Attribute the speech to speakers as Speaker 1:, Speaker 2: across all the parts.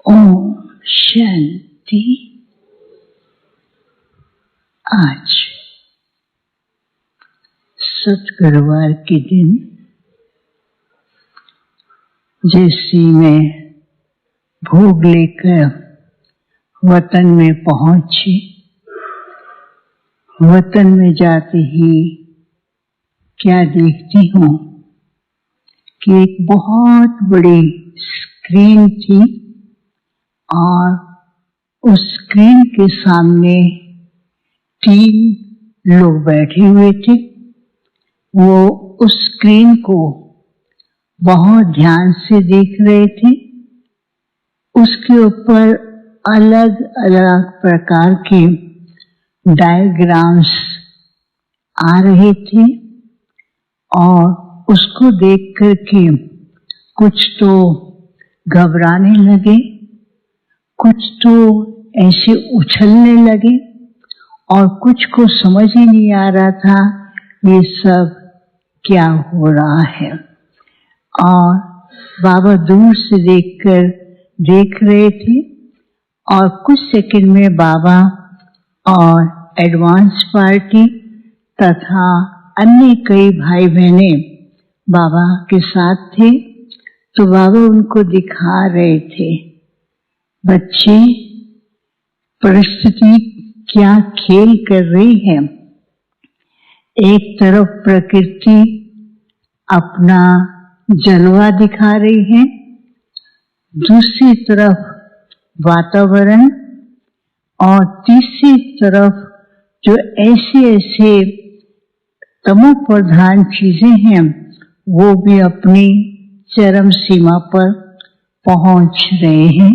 Speaker 1: ओम शांति। आज सतगुरुवार के दिन जैसे मैं भोग लेकर वतन में पहुंची, वतन में जाते ही क्या देखती हूँ कि एक बहुत बड़ी स्क्रीन थी और उस स्क्रीन के सामने 3 लोग बैठे हुए थे। वो उस स्क्रीन को बहुत ध्यान से देख रहे थे। उसके ऊपर अलग अलग प्रकार के डायग्राम्स आ रहे थे और उसको देख करके कुछ तो घबराने लगे, कुछ तो ऐसे उछलने लगे और कुछ को समझ ही नहीं आ रहा था ये सब क्या हो रहा है। और बाबा दूर से देख रहे थे और कुछ सेकंड में बाबा और एडवांस पार्टी तथा अन्य कई भाई बहने बाबा के साथ थे। तो बाबा उनको दिखा रहे थे, बच्चे परिस्थिति क्या खेल कर रही है। एक तरफ प्रकृति अपना जलवा दिखा रही है, दूसरी तरफ वातावरण और तीसरी तरफ जो ऐसे तमो प्रधान चीजें हैं वो भी अपनी चरम सीमा पर पहुंच रहे हैं।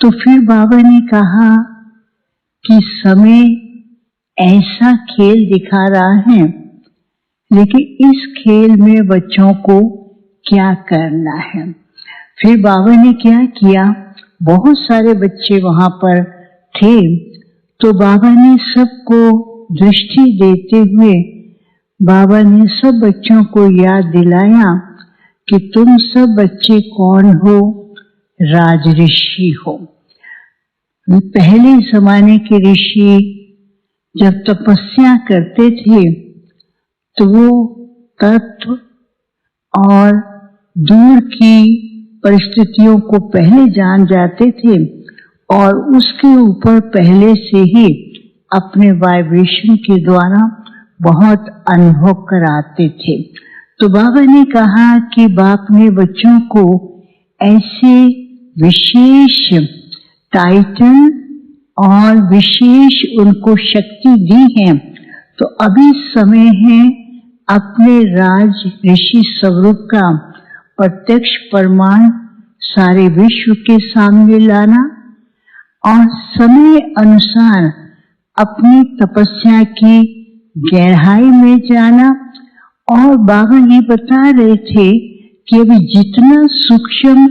Speaker 1: तो फिर बाबा ने कहा कि समय ऐसा खेल दिखा रहा है, लेकिन इस खेल में बच्चों को क्या करना है। फिर बाबा ने क्या किया, बहुत सारे बच्चे वहां पर थे, तो बाबा ने सबको दृष्टि देते हुए बाबा ने सब बच्चों को याद दिलाया कि तुम सब बच्चे कौन हो, राज ऋषि हो। पहले जमाने के ऋषि जब तपस्या करते थे तो वो तत्व और दूर की परिस्थितियों को पहले जान जाते थे और उसके ऊपर पहले से ही अपने वाइब्रेशन के द्वारा बहुत अनुभव कराते थे। तो बाबा ने कहा कि बाप ने बच्चों को ऐसे विशेष टाइटल और विशेष उनको शक्ति दी है। तो अभी समय है अपने राज ऋषि स्वरूप का प्रत्यक्ष प्रमाण सारे विश्व के सामने लाना और समय अनुसार अपनी तपस्या की गहराई में जाना। और बाबा ये बता रहे थे कि अभी जितना सूक्ष्म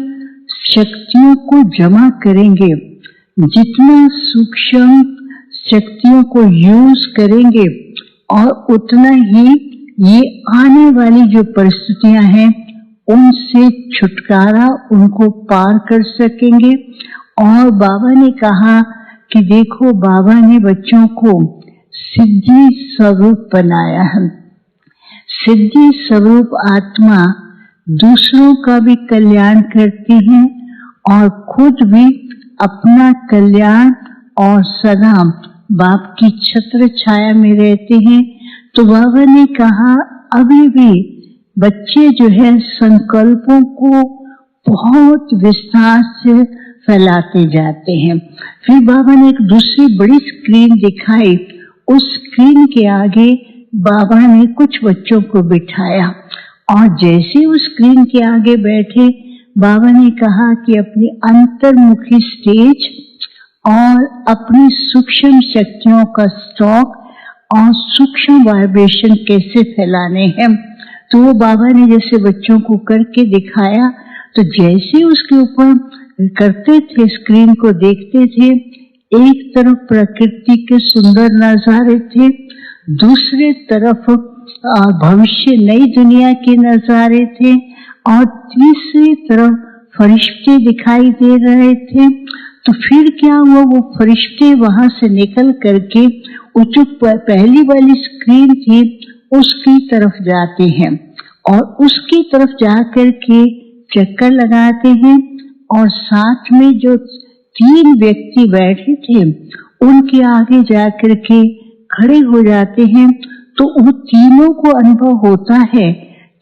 Speaker 1: शक्तियों को जमा करेंगे, जितना सूक्ष्म शक्तियों को यूज करेंगे और उतना ही ये आने वाली जो परिस्थितियां हैं उनसे छुटकारा उनको पार कर सकेंगे। और बाबा ने कहा कि देखो, बाबा ने बच्चों को सिद्धि स्वरूप बनाया है। सिद्धि स्वरूप आत्मा दूसरों का भी कल्याण करती है और खुद भी अपना कल्याण और सदा बाप की छत्र छाया में रहते हैं। तो बाबा ने कहा अभी भी बच्चे जो है संकल्पों को बहुत विस्तार से फैलाते जाते हैं। फिर बाबा ने एक दूसरी बड़ी स्क्रीन दिखाई। उस स्क्रीन के आगे बाबा ने कुछ बच्चों को बिठाया और जैसे उस स्क्रीन के आगे बैठे बाबा ने कहा कि अपनी अंतर्मुखी स्टेज और अपनी सूक्ष्म शक्तियों का स्टॉक और सूक्ष्म वाइब्रेशन कैसे फैलाने हैं। तो वो बाबा ने जैसे बच्चों को करके दिखाया। तो जैसे उसके ऊपर करते थे, स्क्रीन को देखते थे, एक तरफ प्रकृति के सुंदर नजारे थे, दूसरे तरफ भविष्य नई दुनिया के नजारे थे और तीसरी तरफ फरिश्ते दिखाई दे रहे थे। तो फिर क्या हुआ, वो फरिश्ते वहां से निकल करके वो जो पहली वाली स्क्रीन थी उसकी तरफ जाते हैं और उसकी तरफ जाकर के चक्कर लगाते हैं और साथ में जो 3 व्यक्ति बैठे थे उनके आगे जाकर के खड़े हो जाते हैं। तो वो तीनों को अनुभव होता है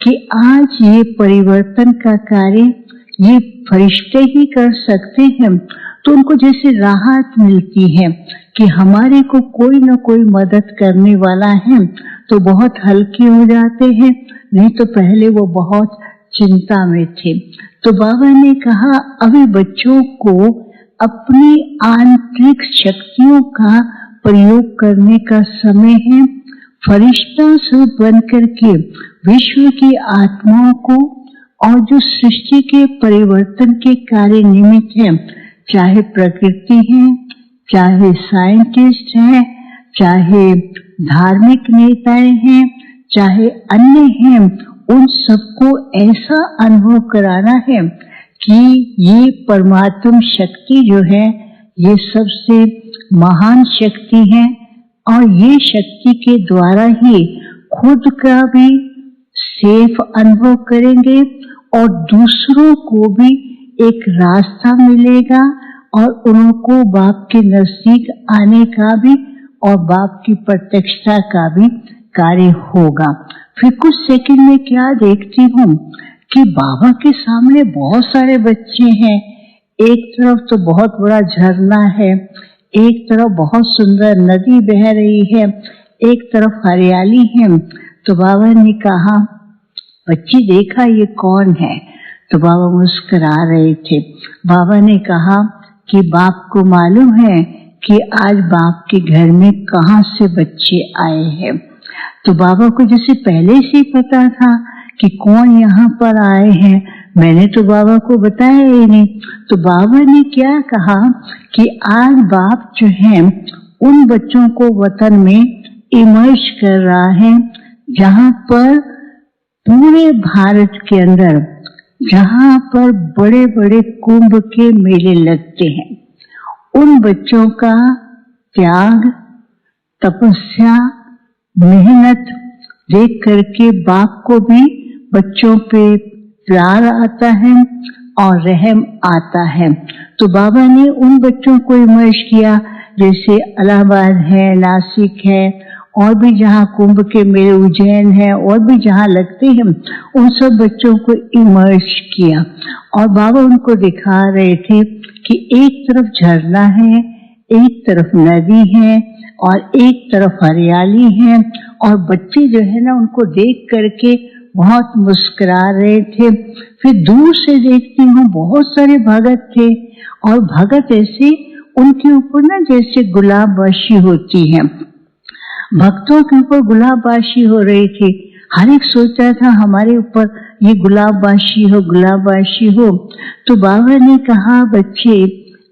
Speaker 1: कि आज ये परिवर्तन का कार्य ये फरिश्ते ही कर सकते हैं। तो उनको जैसे राहत मिलती है कि हमारे को कोई न कोई मदद करने वाला है, तो बहुत हल्के हो जाते हैं, नहीं तो पहले वो बहुत चिंता में थे। तो बाबा ने कहा अभी बच्चों को अपनी आंतरिक शक्तियों का प्रयोग करने का समय है। फरिश्ता स्वरूप बन करके विश्व की आत्माओं को और जो सृष्टि के परिवर्तन के कार्य निमित्त है, चाहे प्रकृति है, चाहे साइंटिस्ट है, चाहे धार्मिक नेताएं हैं, चाहे अन्य हैं, उन सबको ऐसा अनुभव कराना है कि ये परमात्म शक्ति जो है ये सबसे महान शक्ति है और ये शक्ति के द्वारा ही खुद का भी सेफ अनुभव करेंगे और दूसरों को भी एक रास्ता मिलेगा और उनको बाप के नजदीक आने का भी और बाप की प्रत्यक्षता का भी कार्य होगा। फिर कुछ सेकंड में क्या देखती हूँ कि बाबा के सामने बहुत सारे बच्चे हैं। एक तरफ तो बहुत बड़ा झरना है, एक तरफ बहुत सुंदर नदी बह रही है, एक तरफ हरियाली है। तो बाबा ने कहा बच्ची देखा ये कौन है? तो बाबा मुस्कुरा रहे थे। बाबा ने कहा कि बाप को मालूम है कि आज बाप के घर में कहाँ से बच्चे आए हैं। तो बाबा को जैसे पहले से ही पता था कि कौन यहाँ पर आए हैं, मैंने तो बाबा को बताया ही नहीं। तो बाबा ने क्या कहा कि आज बाप जो है उन बच्चों को वतन में इमर्ज कर रहा है जहाँ पर पूरे भारत के अंदर जहाँ पर बड़े बड़े कुंभ के मेले लगते हैं, उन बच्चों का त्याग, तपस्या, मेहनत देख करके बाप को भी बच्चों पे प्यार आता है और रहम आता है। तो बाबा ने उन बच्चों को इमर्ज किया, जैसे इलाहाबाद है, नासिक है और भी जहाँ कुंभ के मेले, उज्जैन है और भी जहाँ लगते हैं, उन सब बच्चों को इमर्ज किया। और बाबा उनको दिखा रहे थे कि एक तरफ झरना है, एक तरफ नदी है और एक तरफ हरियाली है। और बच्चे जो है ना उनको देख करके बहुत मुस्कुरा रहे थे। फिर दूर से देखती हूँ बहुत सारे भगत थे और भगत ऐसे उनके ऊपर ना जैसे गुलाबबाशी होती है, भक्तों के ऊपर गुलाबबाशी हो रही थी। हर एक सोचता था हमारे ऊपर ये गुलाबबाशी हो, गुलाबबाशी हो। तो बाबा ने कहा बच्चे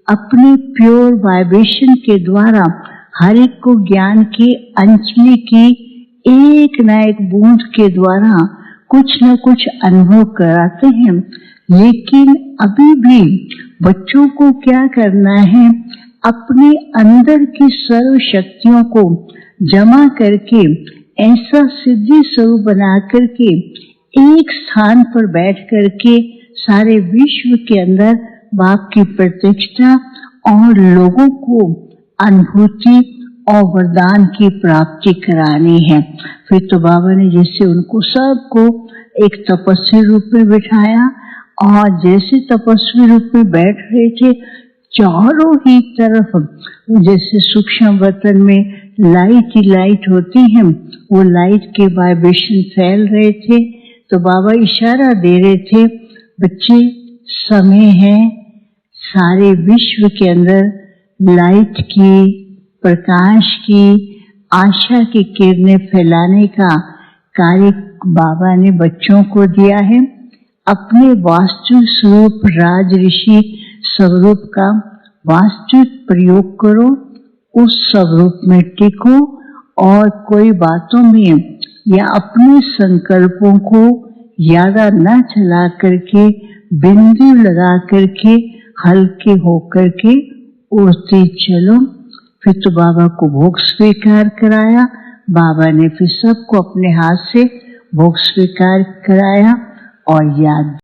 Speaker 1: अपने प्योर वाइब्रेशन के द्वारा हर एक को ज्ञान की अंजलि की एक न एक बूंद के द्वारा कुछ न कुछ अनुभव कराते हैं। लेकिन अभी भी बच्चों को क्या करना है, अपने अंदर की सर्व शक्तियों को जमा करके ऐसा सिद्धि स्वरूप बना करके एक स्थान पर बैठ करके सारे विश्व के अंदर बाप की प्रत्यक्षता और लोगों को अनुभूति और वरदान की प्राप्ति करानी है। फिर तो बाबा ने जैसे उनको सबको एक तपस्वी रूप में बिठाया और जैसे तपस्वी रूप में बैठ रहे थे, चारों ही तरफ जैसे सूक्ष्म वतन में लाइट ही लाइट होती है, वो लाइट के वाइब्रेशन फैल रहे थे। तो बाबा इशारा दे रहे थे बच्चे समय है सारे विश्व के अंदर लाइट की, प्रकाश की, आशा की किरणें फैलाने का कार्य बाबा ने बच्चों को दिया है। अपने वास्तु स्वरूप राज ऋषि स्वरूप का वास्तविक प्रयोग करो, उस स्वरूप में टिको और कोई बातों में या अपने संकल्पों को यादा न चला करके बिंदी लगा करके हल्के होकर के उड़ते चलो। फिर तो बाबा को भोग स्वीकार कराया। बाबा ने फिर सबको अपने हाथ से भोग स्वीकार कराया और याद